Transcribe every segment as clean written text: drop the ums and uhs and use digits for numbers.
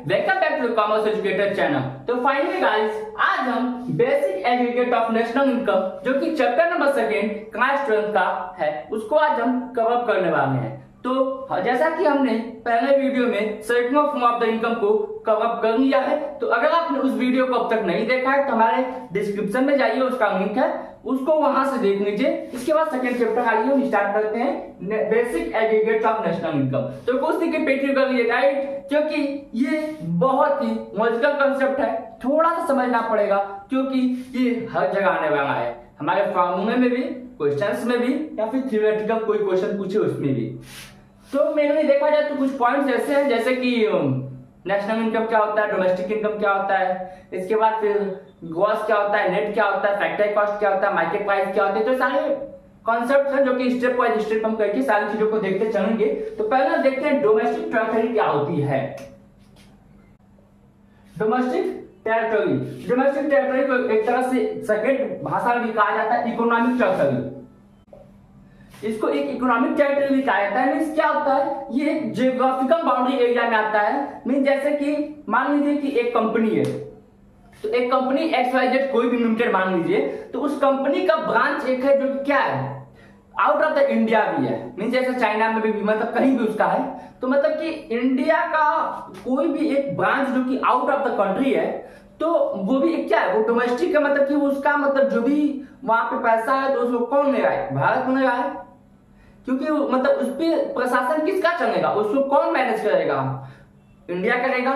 Welcome back to commerce educator channel. तो finally guys, आज हम basic aggregate of national income जो कि चैप्टर नंबर 2 क्लास 12 का है, उसको आज हम कवर करने वाले हैं। तो जैसा कि हमने पहले वीडियो में certain form of the income को कवर कर लिया है, तो अगर आपने उस वीडियो को अब तक नहीं देखा है तो हमारे डिस्क्रिप्शन में जाइए, उसका लिंक है, उसको वहां से देख लीजिए। इसके बाद सेकंड चैप्टर आइए हम स्टार्ट करते हैं, basic aggregate of national income. तो कुछ पेटी कर लिए राइट, क्योंकि ये बहुत ही लॉजिकल कंसेप्ट है, थोड़ा सा समझना पड़ेगा क्योंकि ये हर जगह आने वाला है, हमारे फॉर्मूले में भी, क्वेश्चंस में भी, या फिर थ्योरेटिकल कोई क्वेश्चन पूछे उसमें भी। तो मैंने देखा जाए तो कुछ पॉइंट्स ऐसे हैं जैसे कि नेशनल इनकम क्या होता है, डोमेस्टिक इनकम क्या होता है, इसके बाद फिर ग्रॉस क्या होता है, नेट क्या होता है, फैक्टरी कॉस्ट क्या होता है, मार्केट प्राइस क्या होता है। तो सारे कॉन्सेप्ट हैं जो कि स्टेप बाय स्टेप हम करके सारी चीजों को देखते चलेंगे। तो पहले देखते हैं डोमेस्टिक टेरिटरी क्या होती है। डोमेस्टिक टेरिटरी को एक तरह से सेकंड भाषा में भी कहा जाता है इकोनॉमिक टेरिटरी। इसको एक इकोनॉमिक टेरिटरी भी कहा जाता है। मींस क्या होता है, ये एक जियोग्राफिकल बाउंड्री एरिया में आता है। मींस जैसे कि मान लीजिए कि एक कंपनी है, तो एक कंपनी XYZ कोई भी लिमिटेड मान लीजिए, तो उस कंपनी का ब्रांच एक है जो क्या है, आउट ऑफ द इंडिया भी है। मींस जैसे चाइना में भी, मतलब कहीं भी उसका है, तो मतलब कि इंडिया का कोई भी एक ब्रांच जो कि आउट ऑफ द कंट्री है, तो वो भी एक क्या है, वो डोमेस्टिक है। मतलब कि उसका मतलब जो भी वहां पे पैसा है तो उसको कौन ले रहा है, भारत में ले रहा है, क्योंकि मतलब उस पर प्रशासन किसका चलेगा, उसको कौन मैनेज करेगा, इंडिया करेगा,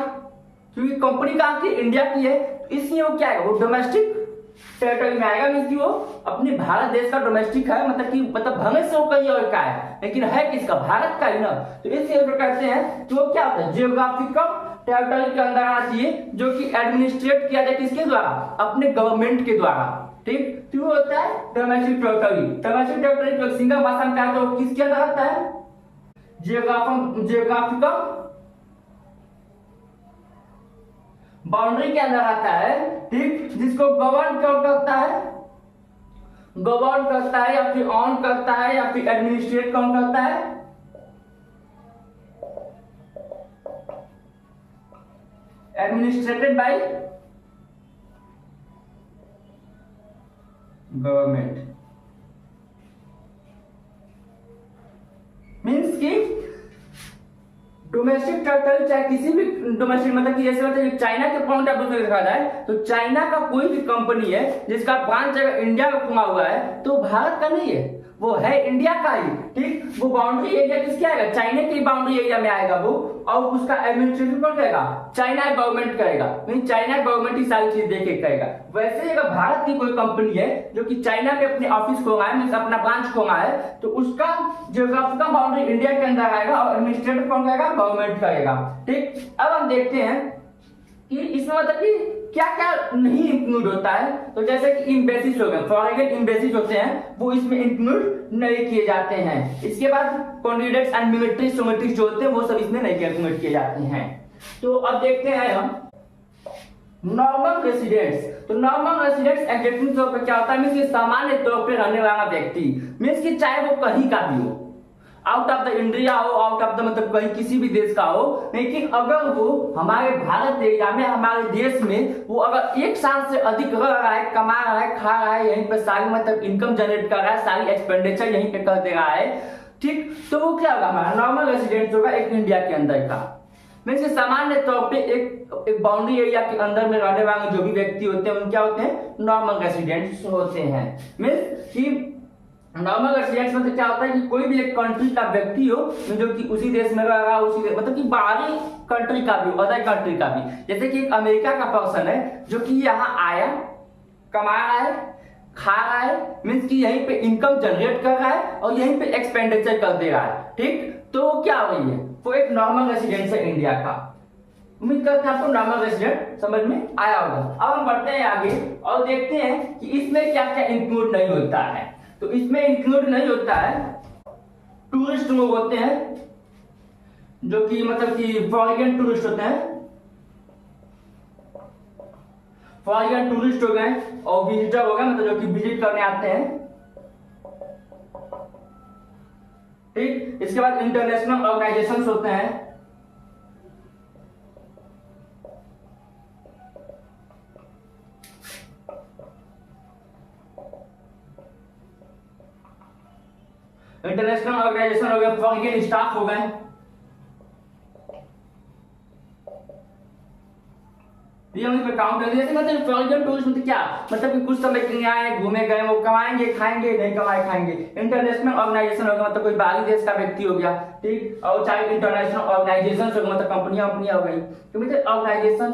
क्योंकि कंपनी कहाँ की, इंडिया की है। इसलिए वो क्या है, वो डोमेस्टिक टेरिटरी में आएगा। मींस कि वो अपने भारत देश का डोमेस्टिक है, मतलब भले से वो कहीं और का है, लेकिन है किसका, भारत का ही ना। तो इसलिए वो कहते हैं कि वो क्या होता है, जियोग्राफिकल टेरिटरी के अंदर आना चाहिए, जो कि एडमिनिस्ट्रेट किया जाए किसके द्वारा, अपने गवर्नमेंट के द्वारा। ठीक, तो वो होता है डोमेस्टिक टेरिटरी। डोमेस्टिक टेरिटरी जो सिंगल भाषा में कहा तो किसके अंदर आता है, जियोग्राफिकल बाउंड्री के अंदर आता है। ठीक, जिसको गवर्न कौन करता है, गवर्न करता है या फिर ऑन करता है या फिर एडमिनिस्ट्रेट कौन करता है, एडमिनिस्ट्रेटेड बाय गवर्नमेंट। मीन्स की डोमेस्टिक टेरिटरी चाहे किसी भी डोमेस्टिक, मतलब कि जैसे मतलब चाइना के पॉइंट ऑफ व्यू से देखा जाए तो चाइना का कोई भी कंपनी है जिसका ब्रांच अगर इंडिया में खुला हुआ है तो भारत का नहीं है, वो है इंडिया का ही। ठीक, वो बाउंड्री एरिया किसके आएगा, चाइना की बाउंड्री एरिया में आएगा वो, और उसका एडमिनिस्ट्रेशन कौन करेगा, चाइना गवर्नमेंट करेगा। मीन चाइना गवर्नमेंट ही सारी चीज देखे करेगा। वैसे अगर भारत की कोई कंपनी है जो कि चाइना में अपने ऑफिस खोला है, मीन अपना ब्रांच खोला है, तो उसका जियोग्राफिकल बाउंड्री इंडिया के अंदर आएगा और एडमिनिस्ट्रेटर कौन करेगा, गवर्नमेंट करेगा। ठीक, अब हम देखते हैं कि इसमें मतलब कि क्या क्या नहीं इंक्लूड होता है। तो जैसे कि एम्बेसीज हो गए, फॉरेन एम्बेसीज होते हैं, वो इसमें इंक्लूड नहीं किए जाते हैं। इसके बाद कैंडिडेट्स एंड मिलिट्री सोमेट्रिक्स जो होते हैं वो सब इसमें नहीं कैलकुलेट किए जाते हैं। तो अब देखते हैं हम नॉर्मल रेसिडेंट्स। तो नॉर्मल रेसिडेंट्स एग्जैक्टली तौर पर क्या होता है, मींस कि सामान्य तौर पर रहने वाला व्यक्ति, मींस कि चाहे वो कहीं का भी हो, आउट ऑफ द इंडिया हो, आउट ऑफ द मतलब कहीं किसी भी देश का हो, लेकिन अगर वो हमारे भारत एरिया में, हमारे देश में वो अगर 1 साल से अधिक रह रहा है, कमा रहा है, खा रहा है, यहीं पे सारी मतलब इनकम जनरेट कर रहा है, सारी एक्सपेंडिचर यहीं पे कर दे रहा है, ठीक, तो वो क्या होगा, हमारा नॉर्मल रेसिडेंट होगा एक इंडिया के अंदर का। वैसे सामान्य तौर पे एक बाउंड्री एरिया के अंदर में रहने वाले जो भी व्यक्ति होते हैं उन क्या होते हैं, नॉर्मल रेसिडेंट्स होते हैं। मींस कि नॉर्मल रेसिडेंट्स मतलब क्या होता है कि कोई भी एक कंट्री का व्यक्ति हो जो कि उसी देश में रह रहा है, उसी मतलब कि बाहरी कंट्री का भी, अदर कंट्री का भी। जैसे कि एक अमेरिका का पर्सन है जो कि यहाँ आया, कमा रहा है, खा रहा है, मीन्स कि यहीं पे इनकम जनरेट कर रहा है और यहीं पे एक्सपेंडिचर कर दे रहा है। ठीक, तो वो क्या हो रही है, वो एक नॉर्मल रेसिडेंट है इंडिया का। उम्मीद करते हैं आपको नॉर्मल रेसिडेंट समझ में आया होगा। अब हम बढ़ते हैं आगे और देखते हैं कि इसमें क्या क्या इंक्लूड नहीं होता है। तो इसमें इंक्लूड नहीं होता है टूरिस्ट लोग होते हैं जो कि मतलब कि फॉरेन टूरिस्ट होते हैं, फॉरेन टूरिस्ट हो गए और विजिटर हो गए, मतलब जो कि विजिट करने आते हैं। ठीक, इसके बाद इंटरनेशनल ऑर्गेनाइजेशंस होते हैं, इंटरनेशनल ऑर्गेनाइजेशन हो गया, फॉरेन स्टाफ हो गए। ये पे काउंट कर जैसे मतलब फॉरेन टूरिस्ट मतलब क्या, मतलब कि कुछ समय के लिए आए, घूमे गए, वो कमाएंगे खाएंगे, नहीं कमाए खाएंगे। इंटरनेशनल ऑर्गेनाइजेशन हो गया मतलब कोई बाहरी देश का व्यक्ति हो गया, ठीक। और चाहे इंटरनेशनल ऑर्गेनाइजेशन हो गया मतलब कंपनियां हो गई, तो मतलब ऑर्गेनाइजेशन,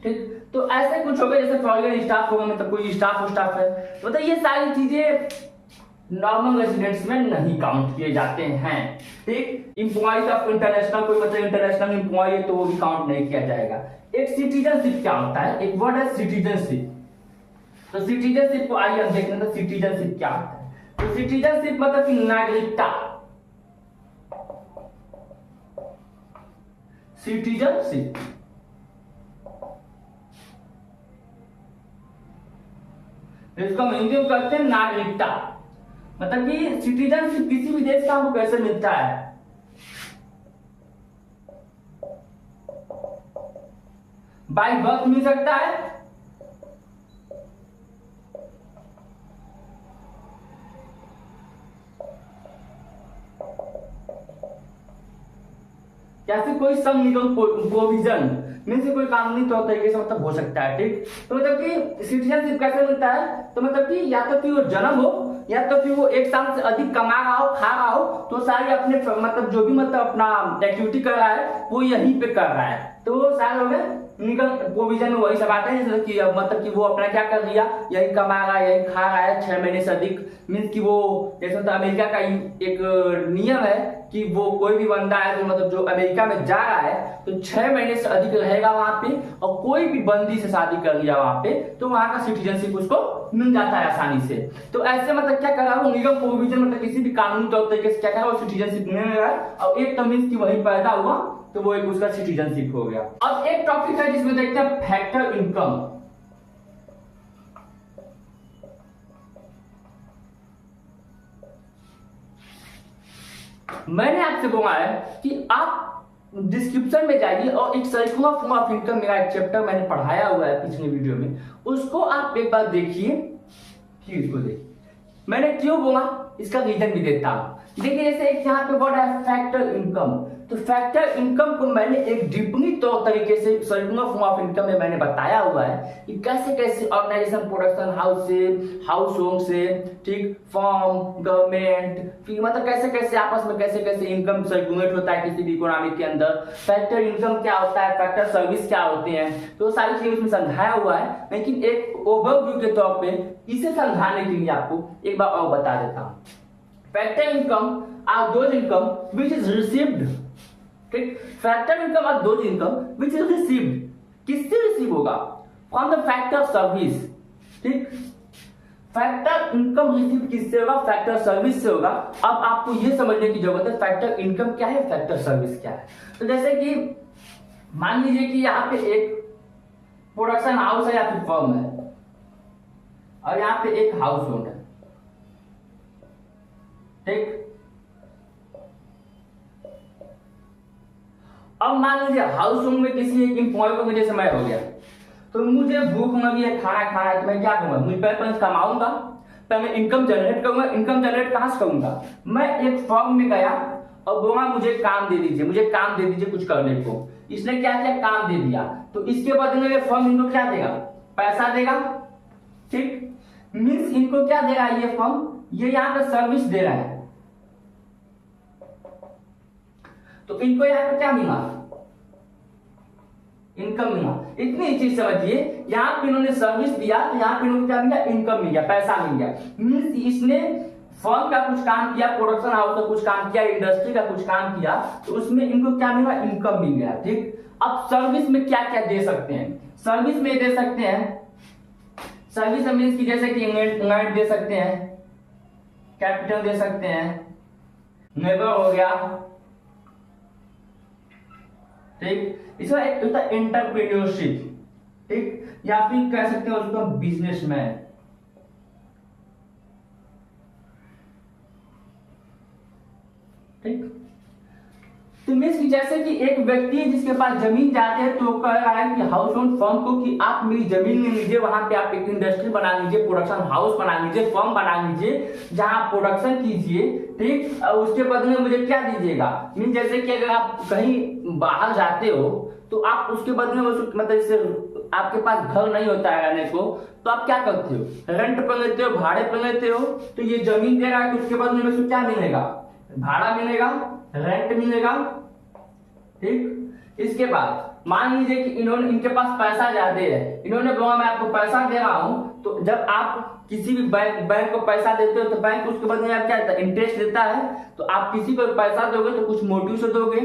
ठीक। तो ऐसे कुछ हो गए जैसे फॉरेन स्टाफ हो गया मतलब कोई स्टाफ है, मतलब ये सारी चीजें नॉर्मल रेजिडेंट्स में नहीं काउंट किए जाते हैं, ठीक। इंप्लॉइज ऑफ इंटरनेशनल, कोई मतलब इंटरनेशनल इंप्लॉय है तो वो भी काउंट नहीं किया जाएगा। एक सिटीजनशिप क्या होता है, एक वर्ड है सिटीजनशिप। तो सिटीजनशिप को आइए हम देखते हैं, सिटीजनशिप क्या होता है। तो सिटीजनशिप मतलब कि नागरिकता, सिटीजनशिप। इसको हम हिंदी में कहते हैं नागरिकता, मतलब कि सिटीजनशिप किसी भी देश का हमको कैसे मिलता है। बाय बर्थ मिल सकता है, या फिर कोई सम लीगल प्रोविजन में से कोई कानूनी तौर तरीके से मतलब हो सकता है, ठीक। तो मतलब कि सिटीजनशिप कैसे मिलता है, तो मतलब कि या तो फिर वो जन्म हो या तो फिर वो एक साल से अधिक कमा रहा हो, खा रहा हो, तो सारी अपने मतलब जो भी मतलब अपना एक्टिविटी कर रहा है वो यहीं पे कर रहा है, तो वो सारे हो गए लीगल प्रोविजन में। वही सब आते हैं जैसे कि मतलब कि वो अपना क्या कर लिया, यही कमा रहा है, यही खा रहा है 6 महीने से अधिक, मीन्स कि वो जैसे मतलब अमेरिका का एक नियम है कि वो कोई भी बंदा है तो मतलब जो अमेरिका में जा रहा है तो 6 महीने से अधिक रहेगा वहां पे, और कोई भी बंदी से शादी कर लिया वहां पे तो वहां का सिटीजनशिप उसको मिल जाता है आसानी से। तो ऐसे मतलब क्या कर रहा है, लीगल प्रोविजन मतलब किसी भी कानूनी तौर तरीके से क्या कर रहा है, सिटीजनशिप मिल रहा है। और एक तो मीन्स की वही पैदा हुआ तो वो एक उसका सिटीजनशिप हो गया। अब एक टॉपिक है जिसमें देखते हैं फैक्टर इनकम। मैंने आपसे बोला है कि आप डिस्क्रिप्शन में जाइए और एक सर्कुलर फॉर्म ऑफ इनकम मेरा एक चैप्टर मैंने पढ़ाया हुआ है पिछले वीडियो में, उसको आप एक बार देखिए, फिर इसको देखिए। मैंने क्यों बोला इसका रीजन भी देता हूं। देखिए जैसे एक यहाँ पे वर्ड है फैक्टर इनकम, तो फैक्टर इनकम को मैंने एक डीपली तौर तरीके से सर्कुलर फॉर्म ऑफ इनकम में मैंने बताया हुआ है कि कैसे कैसे ऑर्गेनाइजेशन प्रोडक्शन हाउस से, हाउस होम से, ठीक, फॉर्म, गवर्नमेंट, फिर मतलब कैसे कैसे आपस में कैसे कैसे इनकम सर्कुलेट होता है किसी भी इकोनॉमी के अंदर, फैक्टर इनकम क्या होता है, फैक्टर सर्विस क्या होते हैं, तो सारी चीजें उसमें समझाया हुआ है। लेकिन एक ओवरव्यू के तौर पे इसे समझाने के लिए आपको एक बार और बता देता हूं। Factor income are those income which is received, ठीक। Factor income are those income which is received, किससे रिसीव होगा, फ्रॉम द फैक्टर सर्विस, ठीक। फैक्टर इनकम रिसीव किससे होगा, फैक्टर सर्विस से होगा। अब आपको यह समझने की जरूरत है फैक्टर इनकम क्या है, फैक्टर सर्विस क्या है। तो जैसे कि मान लीजिए कि यहाँ पे एक प्रोडक्शन हाउस है या फिर फर्म है और यहाँ पे एक हाउस होल्ड है, ठीक। अब मान लीजिए हाउस होल्ड में किसी एक एम्प्लॉय को मुझे समय हो गया, तो मुझे भूख लगी है, खाना खाना है, तो मैं क्या करूंगा, मुझे पहले कमाऊंगा, पहले इनकम जनरेट करूंगा। इनकम जनरेट कहां से करूंगा, मैं एक फर्म में गया और बोला मुझे काम दे दीजिए, मुझे काम दे दीजिए कुछ करने को। इसने क्या किया, काम दे दिया, तो इसके बदले में फर्म इनको क्या देगा, पैसा देगा, ठीक। मीन्स इनको क्या दे रहा है ये फर्म, ये यहाँ पे सर्विस दे रहा है, तो इनको यहाँ पे क्या मिला, इनकम मिला। इतनी चीज समझिए, यहाँ पे इन्होंने सर्विस दिया तो यहाँ पे इन्होंने क्या मिला, इनकम मिल गया, पैसा मिल गया। मीन्स इसने फर्म का कुछ काम किया, प्रोडक्शन हाउस का कुछ काम किया, इंडस्ट्री का कुछ काम किया, तो उसमें इनको क्या मिला, इनकम मिल गया, ठीक। अब सर्विस में क्या क्या दे सकते हैं, सर्विस में दे सकते हैं, सर्विस मीन्स की जैसे कि इंवेंट दे सकते हैं, कैपिटल दे सकते हैं, लेबर हो गया, ठीक। इसमें एक होता है एंटरप्रेन्योरशिप, ठीक, या फिर कह सकते हैं उसको बिजनेसमैन, ठीक। तो मीन्स कि जैसे कि एक व्यक्ति है जिसके पास जमीन जाते हैं, तो वो कह रहा है कि हाउस ओन फर्म को कि आप मेरी जमीन ले लीजिए, वहां पे आप एक इंडस्ट्री बना लीजिए, प्रोडक्शन हाउस बना लीजिए, फर्म बना लीजिए, जहां आप प्रोडक्शन कीजिए, ठीक, और उसके बदले में मुझे क्या दीजिएगा। मीन जैसे कि अगर आप कहीं बाहर जाते हो तो आप उसके बदले में मतलब जैसे आपके पास घर नहीं होता है रहने को, तो आप क्या करते हो, रेंट पर लेते हो, भाड़े पर लेते हो। तो ये जमीन दे रहा है तो उसके बदले में उसको क्या मिलेगा, भाड़ा मिलेगा, रेंट मिलेगा, ठीक। इसके बाद मान लीजिए कि इनके पास पैसा ज्यादा है, इन्होंने बोला मैं आपको पैसा दे रहा हूं, तो जब आप किसी भी बैंक को पैसा देते हो तो बैंक उसके बदले में आप क्या देता है, इंटरेस्ट देता है। तो आप किसी को पैसा दोगे तो कुछ मोटिव से दोगे,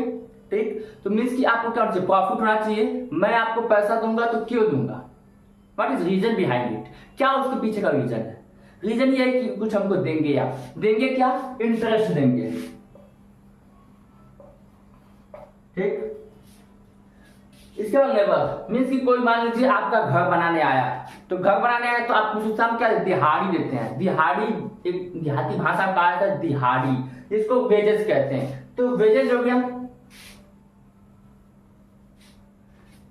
ठीक। तो मीन्स कि आपको क्या चाहिए, प्रॉफिट होना चाहिए। मैं आपको पैसा दूंगा तो क्यों दूंगा, what is reason behind it, क्या उसके पीछे का रीजन है। रीजन ये है कि कुछ हमको देंगे, या देंगे क्या, इंटरेस्ट देंगे, ठीक। इसके बाद मीन्स कि कोई मान लीजिए आपका घर बनाने आया, तो घर बनाने आया तो आप कुछ क्या दिहाड़ी देते हैं। दिहाड़ी एक देहाती भाषा में कहा जाता है दिहाड़ी, इसको वेजेस कहते हैं। तो वेजेस हो गया।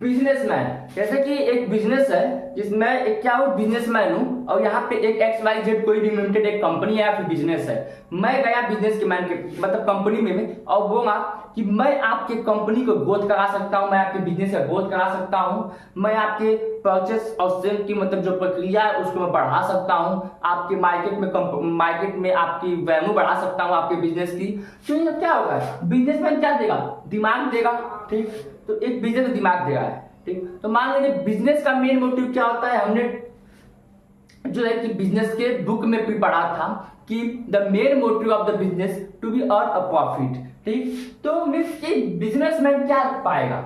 बिजनेसमैन, जैसे कि एक बिजनेस है जिसमें एक क्या हो, बिजनेसमैन हूं, और यहाँ पे एक XYZ कोई भी लिमिटेड एक कंपनी है या फिर बिजनेस है। मैं गया बिजनेस के मैन के मतलब कंपनी में और बोला कि मैं आपके कंपनी को ग्रोथ करा सकता हूं, मैं आपके बिजनेस का ग्रोथ करा सकता हूं, मैं आपके परचेस और सेल की मतलब जो प्रक्रिया है उसको मैं बढ़ा सकता हूं, आपके मार्केट में आपकी वैल्यू बढ़ा सकता हूं आपके बिजनेस की। तो ये क्या होगा, बिजनेसमैन क्या देगा, दिमाग देगा, ठीक। तो एक बिजनेस में दिमाग दे रहा है, ठीक। तो मान लीजिए बिजनेस का मेन मोटिव क्या होता है, हमने जो है कि बिजनेस के बुक में भी पढ़ा था कि the main motive of the business to be earn a profit, ठीक। तो मीन्स कि बिजनेसमैन क्या पाएगा,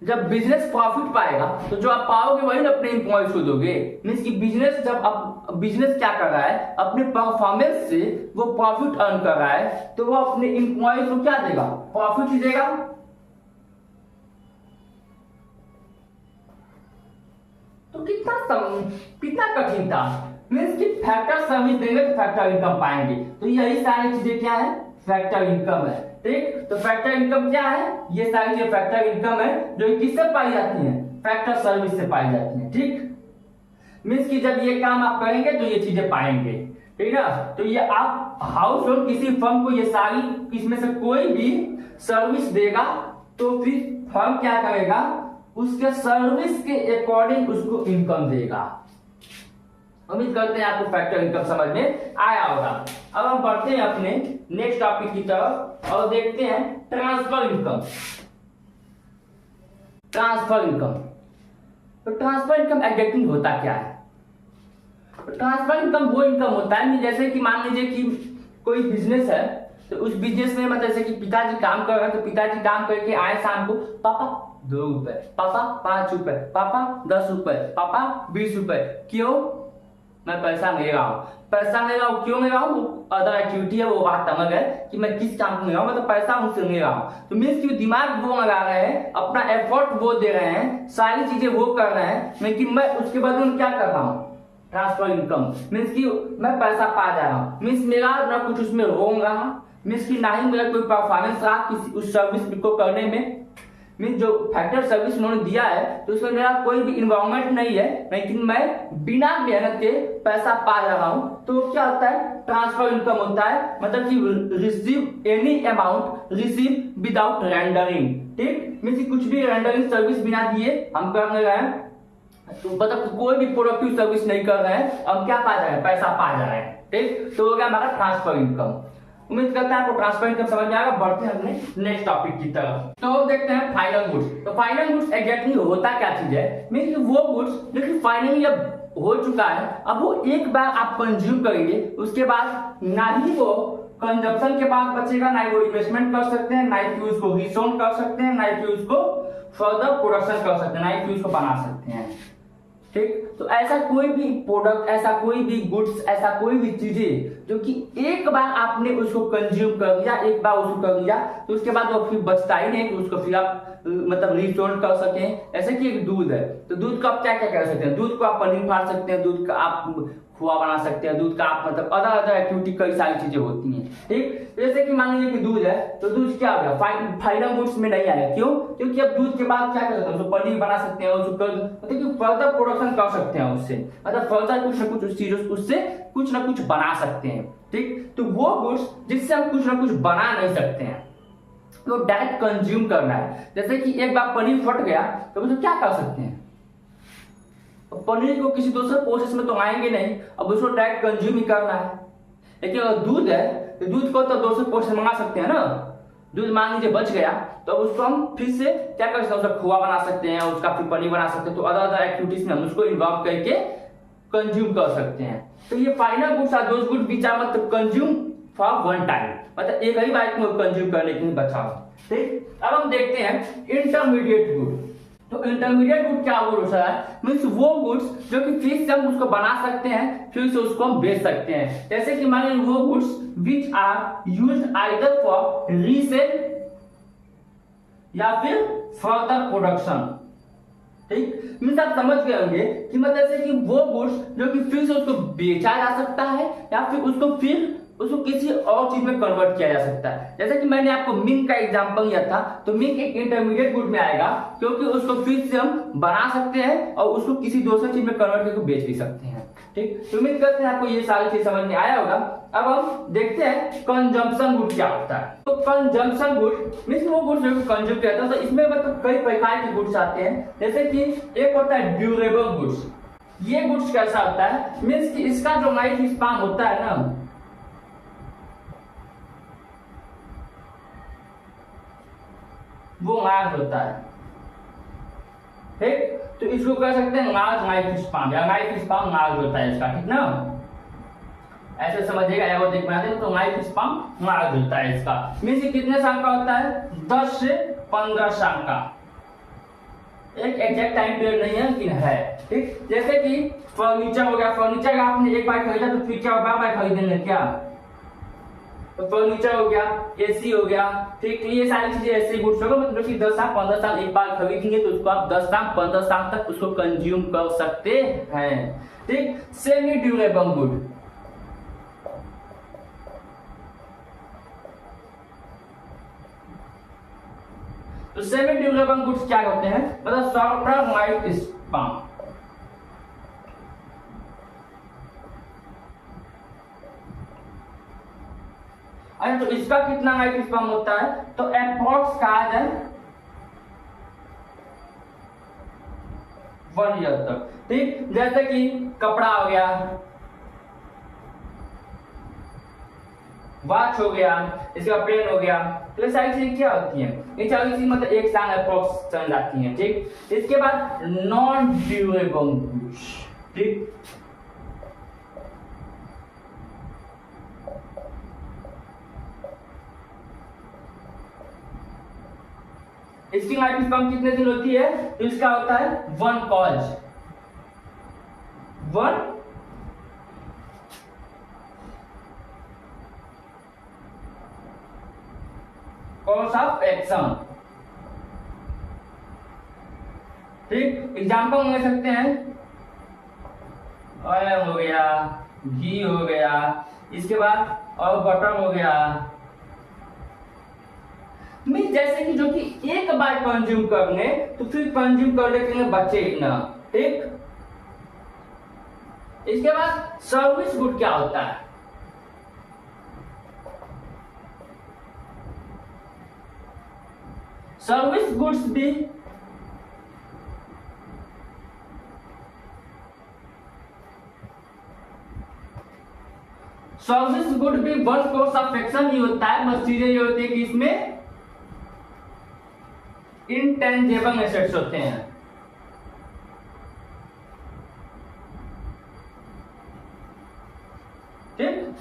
जब बिजनेस प्रॉफिट पाएगा तो जो आप पाओगे वही ना अपने इंप्लॉयज को दोगे। मीन्स कि बिजनेस जब आप बिजनेस क्या कर रहा है, अपने परफॉर्मेंस से वो प्रॉफिट अर्न कर रहा है, तो वो अपने इंप्लॉयज को क्या देगा, प्रॉफिट ही देगा। तो कितना कठिन था। मीन्स कि फैक्टर सर्विस देंगे तो फैक्टर इनकम पाएंगे। तो यही सारी चीजें क्या है, फैक्टर इनकम है, ठीक। तो फैक्टर इनकम क्या है, ये सारी चीजें फैक्टर इनकम है जो किससे पाई जाती है, फैक्टर सर्विस से पाई जाती है, ठीक। मीन्स कि जब ये काम आप करेंगे तो ये चीजें पाएंगे, ठीक ना। तो ये आप हाउस होल्ड किसी फर्म को ये सारी इसमें से कोई भी सर्विस देगा तो फिर फर्म क्या करेगा, उसके सर्विस के अकॉर्डिंग उसको इनकम देगा। उम्मीद करते हैं आपको फैक्टर इनकम समझ में आया होगा। अब हम बढ़ते हैं अपने नेक्स्ट टॉपिक की तरफ और देखते हैं ट्रांसफर इनकम। ट्रांसफर इनकम, तो ट्रांसफर इनकम एग्जैक्टली होता क्या है। ट्रांसफर इनकम वो इनकम होता है जैसे कि मान लीजिए कि कोई बिजनेस है, तो उस बिजनेस में मतलब जैसे कि पिताजी काम कर रहे हैं, तो पिताजी काम करके आए शाम को, पापा 2 रुपए, पापा 5 रुपए, पापा 10 रुपए, पापा 20 रुपए। क्यों, मैं पैसा ले रहा हूँ। पैसा ले रहा हूँ, क्यों ले रहा हूँ, अदर एक्टिविटी है, वो बात समझ है कि मैं किस काम को ले रहा हूँ, मतलब पैसा उनसे ले रहा हूँ। तो मीन्स कि दिमाग वो लगा रहे हैं, अपना एफर्ट वो दे रहे हैं, सारी चीजें वो कर रहे हैं, लेकिन मैं उसके बदले में क्या कर रहा हूँ, ट्रांसफर इनकम। मीन्स कि मैं पैसा पा जा रहा हूँ, मीन्स मेरा ना कुछ उसमें रोंग रहा, मीन्स कि ना ही मेरा कोई परफॉर्मेंस रहा किसी उस सर्विस को करने में। मीन्स जो फैक्टर सर्विस उन्होंने दिया है तो उसमें मेरा कोई भी इन्वॉल्वमेंट नहीं है, लेकिन मैं बिना मेहनत के पैसा पा रहा हूं। तो क्या होता है, ट्रांसफर इनकम होता है, मतलब कि receive any amount receive without rendering, ठीक। मीन्स कुछ भी रेंडरिंग सर्विस बिना दिए हम कर रहे हैं, तो मतलब कोई भी प्रोडक्टिव सर्विस नहीं कर रहे हैं, हम क्या पा जा रहे हैं, पैसा पा जा रहे हैं, ठीक। तो हो गया हमारा ट्रांसफर इनकम। उम्मीद करते हैं आपको ट्रांसफर इनकम समझ में आएगा। बढ़ते हैं अपने नेक्स्ट टॉपिक की तरफ। तो अब देखते हैं फाइनल गुड्स। तो फाइनल गुड्स एग्जैक्टली होता क्या चीज है, मींस वो गुड्स जो कि फाइनली जब हो चुका है, अब वो एक बार आप कंज्यूम करेंगे, उसके बाद ना ही वो कंजप्शन के बाद बचेगा, ना ही वो इन्वेस्टमेंट कर सकते हैं, ना ही उसको रीसोल्ड कर सकते हैं, ना ही उसको फर्दर प्रोडक्शन कर सकते हैं, ना ही उसको बना सकते हैं, ठीक। तो ऐसा कोई भी प्रोडक्ट, ऐसा कोई भी गुड्स, ऐसा कोई भी चीजें जो कि एक बार आपने उसको कंज्यूम कर लिया, एक बार उसको कर लिया, तो उसके बाद वो फिर बचता ही नहीं, तो उसको फिर आप मतलब रिसोल्ड कर सकें। ऐसे कि एक दूध है, तो दूध को आप क्या क्या कर सकते हैं, दूध को आप पनीर फाड़ सकते हैं, दूध का आप खोआ बना सकते हैं, दूध का आप मतलब अदर अदर एक्टिविटी कई सारी चीजें होती हैं। ठीक, जैसे कि मान लीजिए कि दूध है तो दूध क्या हो गया, फाइनल गुड्स में नहीं आया। क्यों? क्योंकि अब दूध के बाद क्या कर सकते हैं, उसको पनीर बना सकते हैं, उसको मतलब कि फर्दर प्रोडक्शन कर सकते हैं उससे, मतलब फर्दर कुछ ना कुछ उस चीजों उससे कुछ ना कुछ बना सकते हैं। ठीक, तो वो गुड्स जिससे हम कुछ ना कुछ बना नहीं सकते हैं तो डायरेक्ट कंज्यूम करना है। जैसे कि एक बार पनीर फट गया तो उसको क्या कर सकते हैं, पनीर को किसी दूसरे प्रोसेस में तो आएंगे नहीं, अब उसको डायरेक्ट कंज्यूम ही करना है। लेकिन अगर दूध है तो दूध को तो दूसरे प्रोसेस मंगा सकते हैं ना। दूध मान लीजिए बच गया तो उसको हम फिर से क्या कर सकते हैं, उसका खोआ बना सकते हैं, उसका फिर पनीर बना सकते हैं। तो अदर अदर एक्टिविटीज में हम उसको इन्वॉल्व करके कंज्यूम कर सकते हैं। तो ये final goods are those good which are मतलब कंज्यूम फॉर वन टाइम, मतलब एक ही बार में कंज्यूम करने के लिए बचा हो। ठीक, अब हम देखते हैं इंटरमीडिएट गुड। तो इंटरमीडिएट गुड क्या गुड्स है, मीन्स वो गुड्स जो कि फिर से हम उसको बना सकते हैं, फिर से उसको हम बेच सकते हैं। जैसे कि मान लीजिए वो goods which are used either for resale या फिर फर्दर प्रोडक्शन। ठीक, मीन्स आप समझ गए होंगे कि मतलब जैसे कि वो गुड्स जो कि फिर से उसको बेचा जा सकता है या फिर उसको किसी और चीज में कन्वर्ट किया जा सकता है। जैसे कि मैंने आपको मिल्क का एग्जांपल दिया था, तो मिल्क एक इंटरमीडिएट गुड में आएगा क्योंकि उसको फिर से हम बना सकते हैं और उसको किसी दूसरे चीज में कन्वर्ट करके बेच भी सकते हैं। ठीक, तो उम्मीद करते हैं आपको ये सारी चीज समझ में आया होगा। अब हम देखते हैं कंजम्पशन गुड क्या होता है। तो कंजम्पशन गुड मीन्स वो गुड्स जो कंज्यूम किया जाता है, तो इसमें मतलब कई प्रकार के गुड्स आते हैं। जैसे कि एक होता है ड्यूरेबल गुड्स। ये गुड्स कैसा होता है, मीन्स कि इसका जो लाइफ स्पान होता है ना, वो लार्ज होता है। ठीक, तो इसको कह सकते हैं लार्ज लाइफ स्पान, या लाइफ स्पान लार्ज होता है इसका। ठीक ना, ऐसे समझिएगा, एवरेज देख बनाते हैं तो लाइफ स्पान लार्ज होता है इसका। मीन्स कितने साल का होता है, 10 से 15 साल का। एक एग्जैक्ट टाइम पीरियड नहीं है लेकिन है। ठीक, जैसे कि फर्नीचर हो गया, फर्नीचर आपने एक बार खरीदा तो फिर क्या बार बार खरीदेंगे क्या, तो फर्नीचर हो गया, एसी हो गया। ठीक, ये सारी चीजें ऐसे गुड्स होगा मतलब कि 10 साल 15 साल एक बार खरीदेंगे तो उसको आप 10 साल 15 साल तक उसको कंज्यूम कर सकते हैं। ठीक, सेमी ड्यूरेबल गुड। तो सेमी ड्यूरेबल गुड्स क्या होते हैं, मतलब शॉर्टर लाइफ स्पान। अरे तो इसका कितना लाइफ स्पान होता है, तो अप्रॉक्स कहा जाए 1 ईयर तक। ठीक, जैसे कि कपड़ा हो गया, वॉच हो गया, इसका पेन हो गया, तो ये सारी चीजें क्या होती हैं, ये सारी चीजें मतलब 1 साल अप्रॉक्स चल जाती हैं। ठीक, इसके बाद नॉन ड्यूरेबल गुड्स। ठीक, इसकी लाइफ स्पान कितने दिन होती है, तो इसका होता है 1 कॉज ऑफ एक्शन। ठीक, एग्जाम्पल ले सकते हैं, ऑयल हो गया, घी हो गया, इसके बाद और बटर हो गया। मीन जैसे कि जो कि एक बार कंज्यूम करने तो फिर कंज्यूम करने के लिए बचे ना। ठीक, इसके बाद सर्विस गुड क्या होता है, सर्विस गुड्स भी सर्विस गुड भी 1 कोर्स ऑफ एक्शन ही होता है। बस चीजें ये होती है कि इसमें इंटेंजिबल एसेट्स होते हैं। ठीक,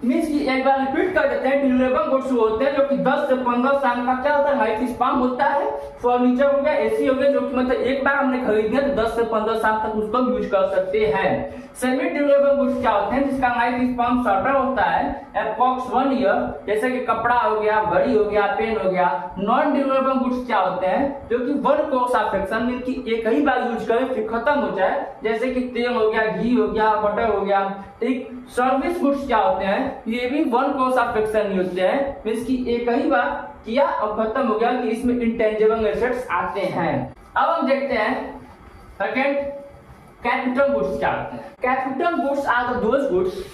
मीन्स कि एक बार रिपीट कर देते हैं। ड्यूरेबल गुड्स होते हैं जो कि 10 से 15 साल का क्या होता है, लाइफ स्पैन होता है। फर्नीचर हो गया, एसी हो गया, जो कि मतलब एक बार हमने खरीद लिया तो 10 से 15 साल तक उसको यूज कर सकते हैं। सेमी ड्यूरेबल गुड्स क्या होते हैं जिसका लाइफ स्पैन शॉर्टर होता है, अप्रॉक्स 1 ईयर, जैसे कि कपड़ा हो गया, घड़ी हो गया, पेन हो गया। नॉन ड्यूरेबल गुड्स क्या होते हैं जो कि one course of action mean की एक ही बार यूज करें फिर खत्म हो जाए, जैसे कि तेल हो गया, घी हो गया, बटर हो गया। ठीक। सर्विस गुड्स क्या होते हैं, ये भी वन कोर्स ऑफ एक्शन नहीं होते हैं, मींस की एक ही बार किया और खत्म हो गया, कि इसमें इंटेंजिबल एसेट्स आते हैं। अब हम देखते हैं सेकंड, कैपिटल गुड्स क्या होते हैं। Capital goods are those goods,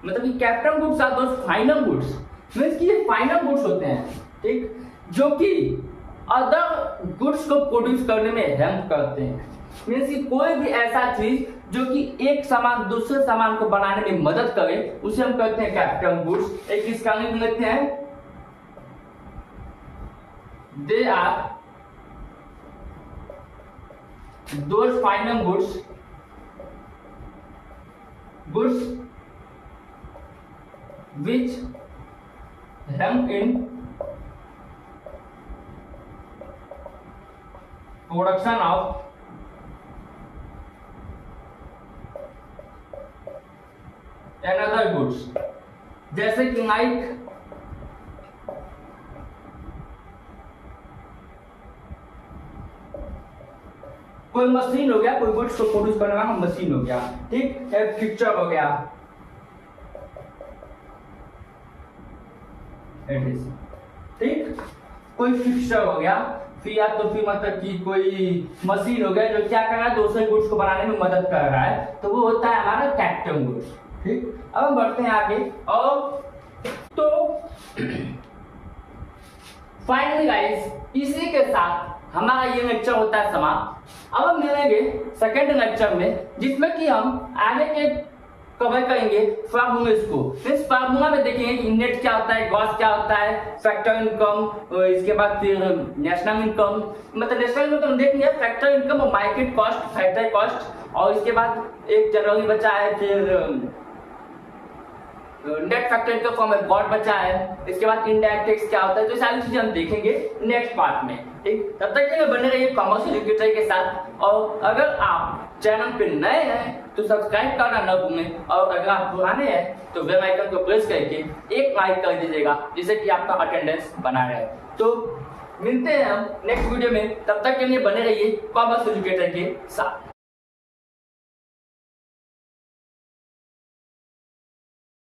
मतलब कि capital goods are those final goods, means कि ये फाइनल गुड्स होते हैं, ठीक, जो कि अदर गुड्स को प्रोड्यूस करने में हेल्प करते हैं। मींस कि कोई भी ऐसा चीज जो कि एक सामान दूसरे सामान को बनाने में मदद करे उसे हम कहते हैं कैपिटल गुड्स। एक इसका नाम लेते हैं, they are those final goods which help in production of another goods, जैसे कि लाइक कोई मशीन हो गया, कोई गुड्स को प्रोड्यूस करने वाला मशीन हो गया, ठीक, एक पिक्चर हो गया, ठीक, कोई फिक्सचर हो गया, फिर या तो फिर मतलब कि कोई मशीन हो गया जो क्या कर रहा है, दूसरे गुड्स को बनाने में मदद कर रहा है, तो वो होता है हमारा कैपिटल गुड्स। ठीक। अब हम बढ़ते हैं आगे, और तो फाइनली गाइस इसी के साथ हमारा ये लेक्चर होता है समाप्त। अब हम मिलेंगे सेकेंड लेक्चर में, जिसमें कि हम आगे के कवर करेंगे फार्मूलाज को। इस फार्मूला में देखेंगे कि नेट क्या होता है, ग्रॉस क्या होता है, फैक्टर इनकम, इसके बाद फिर नेशनल इनकम, मतलब नेशनल इनकम देखेंगे, फैक्टर इनकम और मार्केट कॉस्ट, फैक्टर कॉस्ट, और इसके बाद एक जनरली बचा है, फिर नेट फैक्टर इनकम फॉर्म में गॉड बचा है, इसके बाद इनडायरेक्ट टैक्स क्या होता है, तो सारी चीजें हम देखेंगे नेक्स्ट पार्ट में। ठीक, तब तक के लिए बने रहिए कॉमर्स एजुकेटर के साथ, और अगर आप चैनल पे नए हैं तो सब्सक्राइब करना न भूलें, और अगर आप पुराने हैं तो बेल आइकन को प्रेस करके एक लाइक कर दीजिएगा, जिससे कि आपका अटेंडेंस बना रहे। तो मिलते हैं हम नेक्स्ट वीडियो में, तब तक के लिए बने रहिए कॉमर्स एजुकेटर के साथ।